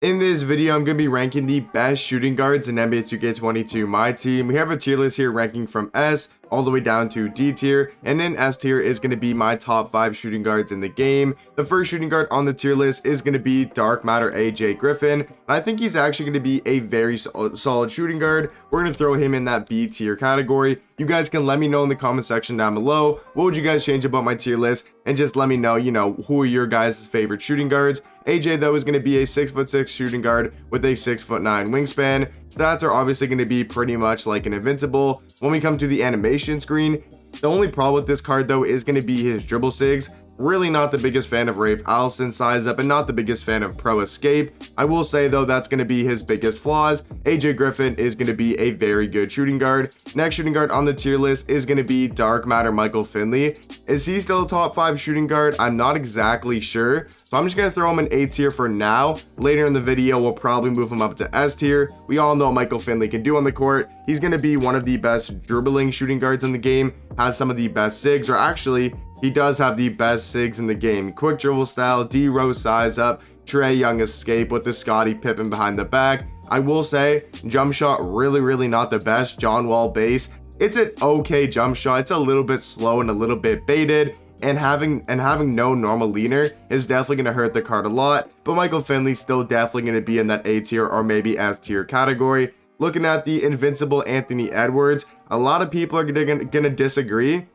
In this video, I'm going to be ranking the best shooting guards in NBA 2K22 My Team. We have a tier list here ranking from S all the way down to D tier, and then S tier is going to be my top 5 shooting guards in the game. The first shooting guard on the tier list is going to be Dark Matter AJ Griffin. I think he's actually going to be a very solid shooting guard. We're going to throw him in that B tier category. You guys can let me know in the comment section down below what would you guys change about my tier list, and just let me know, who are your guys' favorite shooting guards. AJ though is going to be a 6'6" shooting guard with a 6'9" wingspan. Stats are obviously going to be pretty much like an invincible. When we come to the animation screen, the only problem with this card though is going to be his dribble sigs. Really not the biggest fan of Rafe Allison's size up, and not the biggest fan of Pro Escape. I will say though that's going to be his biggest flaws. AJ Griffin is going to be a very good shooting guard. Next shooting guard on the tier list is going to be Dark Matter Michael Finley. Is he still a top 5 shooting guard? I'm not exactly sure, so I'm just going to throw him in A tier for now. Later in the video we'll probably move him up to S tier. We all know what Michael Finley can do on the court. He's going to be one of the best dribbling shooting guards in the game, has some of the best sigs, or actually he does have the best sigs in the game. Quick dribble style, D-Rose size up, Trae Young escape with the Scottie Pippen behind the back. I will say, jump shot really not the best. John Wall base, it's an okay jump shot. It's a little bit slow and a little bit baited, and having no normal leaner is definitely going to hurt the card a lot. But Michael Finley's still definitely going to be in that A tier or maybe S tier category. Looking at the invincible Anthony Edwards, a lot of people are going to disagree,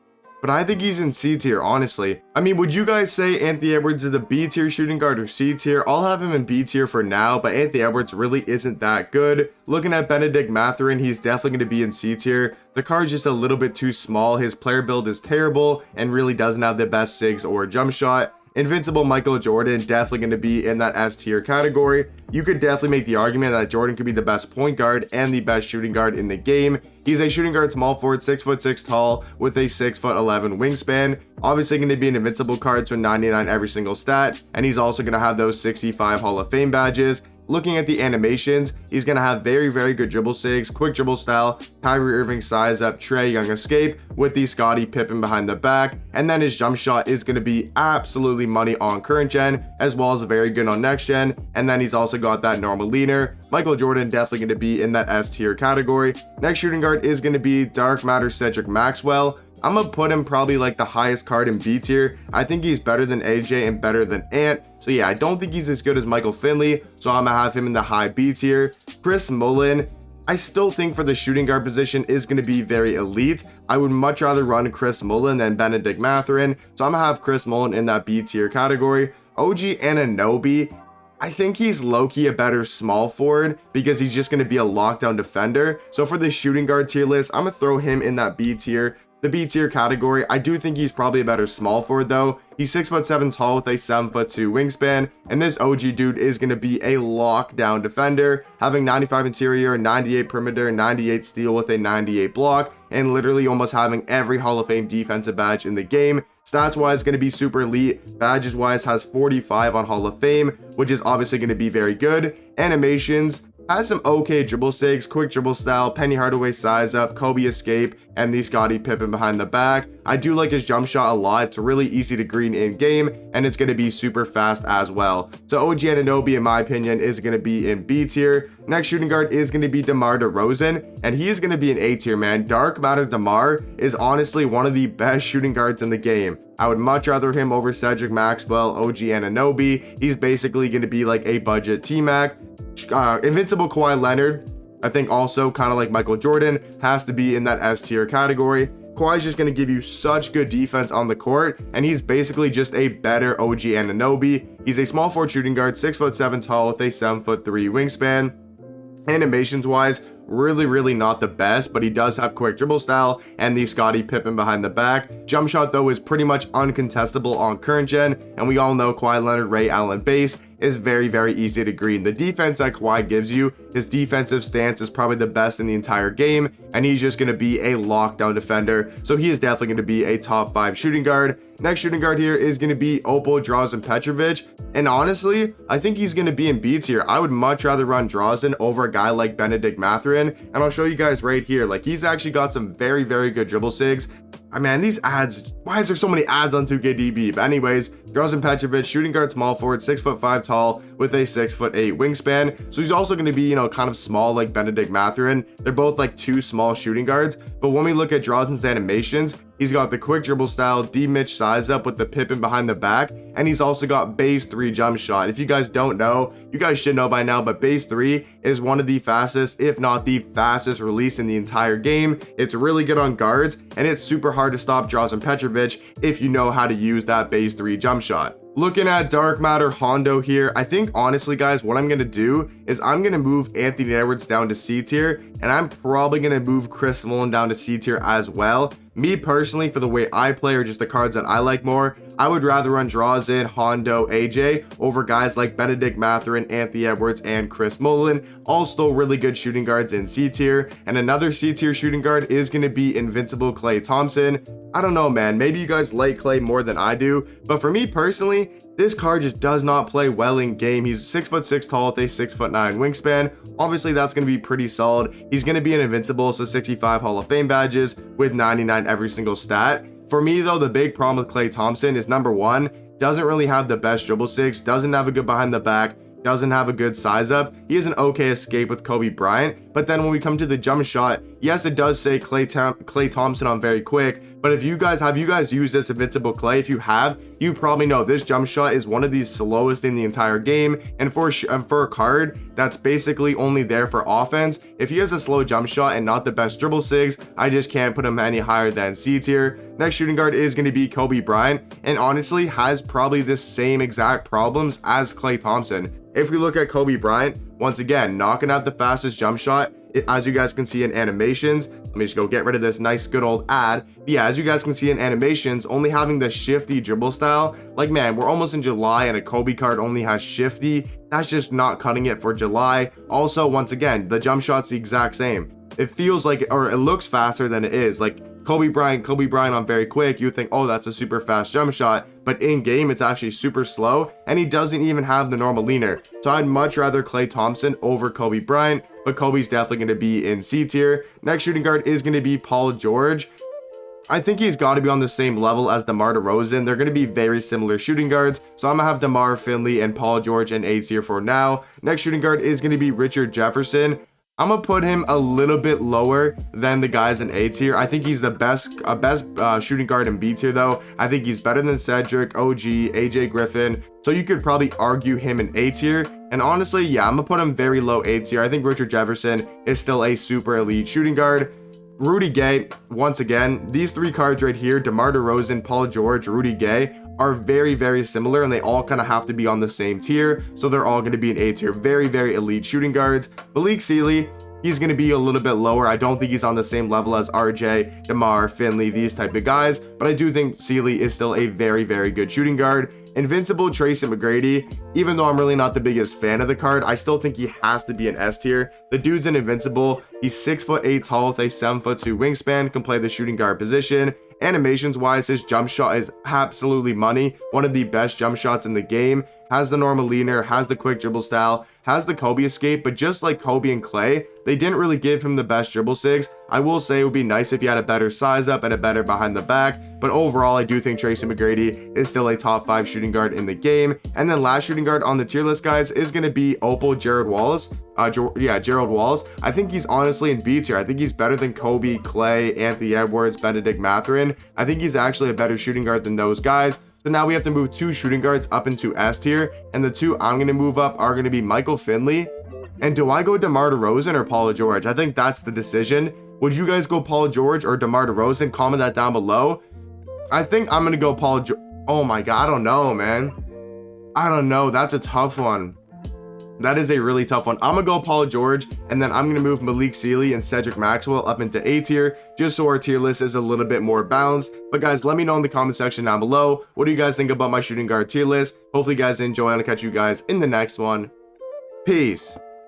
but I think he's in C tier, honestly. I mean, would you guys say Anthony Edwards is a B tier shooting guard or C tier? I'll have him in B tier for now, but Anthony Edwards really isn't that good. Looking at Benedict Mathurin, he's definitely going to be in C tier. The card's just a little bit too small. His player build is terrible and really doesn't have the best sigs or jump shot. Invincible Michael Jordan, definitely going to be in that S tier category. You could definitely make the argument that Jordan could be the best point guard and the best shooting guard in the game. He's a shooting guard small forward, 6'6" tall with a 6'11" wingspan. Obviously going to be an invincible card, so 99 every single stat, and he's also going to have those 65 Hall of Fame badges. Looking at the animations, he's going to have very good dribble sigs, quick dribble style, Kyrie Irving size up, Trae Young escape with the Scottie Pippen behind the back, and then his jump shot is going to be absolutely money on current gen, as well as very good on next gen, and then he's also got that normal leaner. Michael Jordan definitely going to be in that S tier category. Next shooting guard is going to be Dark Matter Cedric Maxwell. I'm gonna put him probably like the highest card in B tier. I think he's better than AJ and better than Ant. So yeah, I don't think he's as good as Michael Finley, so I'm gonna have him in the high B tier. Chris Mullin, I still think for the shooting guard position is going to be very elite. I would much rather run Chris Mullin than Benedict Mathurin, so I'm gonna have Chris Mullin in that B tier category. OG Anunoby, I think he's low-key a better small forward because he's just going to be a lockdown defender. So for the shooting guard tier list, I'm gonna throw him in that B tier. The B tier category, I do think he's probably a better small forward though. He's 6'7" tall with a 7'2" wingspan, and this OG dude is going to be a lockdown defender, having 95 interior, 98 perimeter, 98 steal with a 98 block, and literally almost having every Hall of Fame defensive badge in the game. Stats wise, going to be super elite. Badges wise, has 45 on Hall of Fame, which is obviously going to be very good. Animations, has some okay dribble sigs, quick dribble style, Penny Hardaway size up, Kobe escape, and the Scottie Pippen behind the back. I do like his jump shot a lot. It's really easy to green in game, and it's going to be super fast as well. So OG Anunoby, in my opinion, is going to be in B tier. Next shooting guard is going to be DeMar DeRozan, and he is going to be in A tier, man. Dark Matter DeMar is honestly one of the best shooting guards in the game. I would much rather him over Cedric Maxwell, OG Anunoby. He's basically going to be like a budget T-Mac. Invincible Kawhi Leonard, I think also kind of like Michael Jordan, has to be in that S tier category. Kawhi's just going to give you such good defense on the court, and he's basically just a better OG Anunoby. He's a small forward shooting guard, 6'7" tall with a 7'3" wingspan. Animations wise, really not the best, but he does have quick dribble style and the Scottie Pippen behind the back. Jump shot though is pretty much uncontestable on current gen, and we all know Kawhi Leonard, Ray Allen base is very easy to green. The defense that Kawhi gives you, his defensive stance is probably the best in the entire game, and he's just going to be a lockdown defender, so he is definitely going to be a top 5 shooting guard. Next shooting guard here is going to be Opal Drazen Petrovic, and honestly, I think he's going to be in B tier. I would much rather run Drazen over a guy like Benedict Mathurin, and I'll show you guys right here. Like, he's actually got some very good dribble sigs. I mean, these ads Why is there so many ads on 2KDB? But anyways, Drazen Petrovic, shooting guard, small forward, 6'5" tall with a 6'8" wingspan. So he's also going to be, kind of small like Benedict Mathurin. They're both like two small shooting guards. But when we look at Drazen's animations, he's got the quick dribble style, D-Mitch size up with the Pippen behind the back, and he's also got base 3 jump shot. If you guys don't know, you guys should know by now, but base 3 is one of the fastest, if not the fastest release in the entire game. It's really good on guards, and it's super hard to stop Drazen Petrovic if you know how to use that base 3 jump shot. Looking at Dark Matter Hondo here, I think honestly guys, what I'm going to do is I'm going to move Anthony Edwards down to C tier, and I'm probably going to move Chris Smalling down to C tier as well. Me personally, for the way I play or just the cards that I like more, I would rather run Drazen, Hondo, AJ over guys like Benedict Mathurin, Anthony Edwards, and Chris Smalling. All still really good shooting guards in C tier. And another C tier shooting guard is going to be Invincible Klay Thompson. I don't know, man. Maybe you guys like Klay more than I do, but for me personally, this card just does not play well in game. He's 6'6" tall with a 6'9" wingspan. Obviously, that's going to be pretty solid. He's going to be an Invincible, so 65 Hall of Fame badges with 99 every single stat. For me, though, the big problem with Klay Thompson is number one, doesn't really have the best dribble six, doesn't have a good behind the back, doesn't have a good size up. He has an okay escape with Kobe Bryant, but then when we come to the jump shot, yes, it does say Klay Thompson on very quick, but if you guys have used this Invincible Klay? If you have, you probably know this jump shot is one of the slowest in the entire game, and for a card that's basically only there for offense, if he has a slow jump shot and not the best dribble sigs, I just can't put him any higher than C tier. Next shooting guard is going to be Kobe Bryant, and honestly has probably the same exact problems as Klay Thompson. If we look at Kobe Bryant, once again, not gonna have the fastest jump shot, as you guys can see in animations. Let me just go get rid of this nice good old ad. But yeah, as you guys can see in animations, only having the shifty dribble style, like man, we're almost in July and a Kobe card only has shifty. That's just not cutting it for July. Also, once again, the jump shot's the exact same. It feels like, or it looks faster than it is. Like Kobe Bryant on very quick, you think, oh, that's a super fast jump shot, but in game it's actually super slow, and he doesn't even have the normal leaner. So I'd much rather Klay Thompson over Kobe Bryant, but Kobe's definitely going to be in C tier. Next shooting guard is going to be Paul George. I think he's got to be on the same level as DeMar DeRozan. They're going to be very similar shooting guards, so I'm going to have DeMar, Finley, and Paul George in A tier for now. Next shooting guard is going to be Richard Jefferson. I'm gonna put him a little bit lower than the guys in A tier. I think he's the best shooting guard in B tier though. I think he's better than Cedric, OG, AJ Griffin. So you could probably argue him in A tier. And honestly, yeah, I'm gonna put him very low A tier. I think Richard Jefferson is still a super elite shooting guard. Rudy Gay, once again, these three cards right here, DeMar DeRozan, Paul George, Rudy Gay, are very, very similar, and they all kind of have to be on the same tier, so they're all going to be in A tier. Very, very elite shooting guards. Malik Sealy, he's going to be a little bit lower. I don't think he's on the same level as RJ, DeMar, Finley, these type of guys, but I do think Sealy is still a very, very good shooting guard. Invincible Tracy McGrady, even though I'm really not the biggest fan of the card, I still think he has to be an S tier. The dude's an invincible. He's 6'8" tall with a 7'2" wingspan, can play the shooting guard position. Animations wise, his jump shot is absolutely money. One of the best jump shots in the game. Has the normal leaner, has the quick dribble style, has the Kobe escape, but just like Kobe and Klay, they didn't really give him the best dribble sigs. I will say it would be nice if he had a better size up and a better behind the back, but overall I do think Tracy McGrady is still a top 5 shooting guard in the game. And then last shooting guard on the tier list, guys, is going to be Opal Gerald Wallace. Gerald Wallace. I think he's honestly in B tier. I think he's better than Kobe, Klay, Anthony Edwards, Benedict Mathurin. I think he's actually a better shooting guard than those guys. So now we have to move 2 shooting guards up into S tier, and the 2 I'm going to move up are going to be Michael Finley. And do I go DeMar DeRozan or Paul George? I think that's the decision. Would you guys go Paul George or DeMar DeRozan? Comment that down below. I think I'm going to go Paul George. Oh my God, I don't know, man. I don't know. That's a tough one. That is a really tough one. I'm going to go Paul George, and then I'm going to move Malik Sealy and Cedric Maxwell up into A tier, just so our tier list is a little bit more balanced. But guys, let me know in the comment section down below, what do you guys think about my shooting guard tier list? Hopefully you guys enjoy, and I'll catch you guys in the next one. Peace.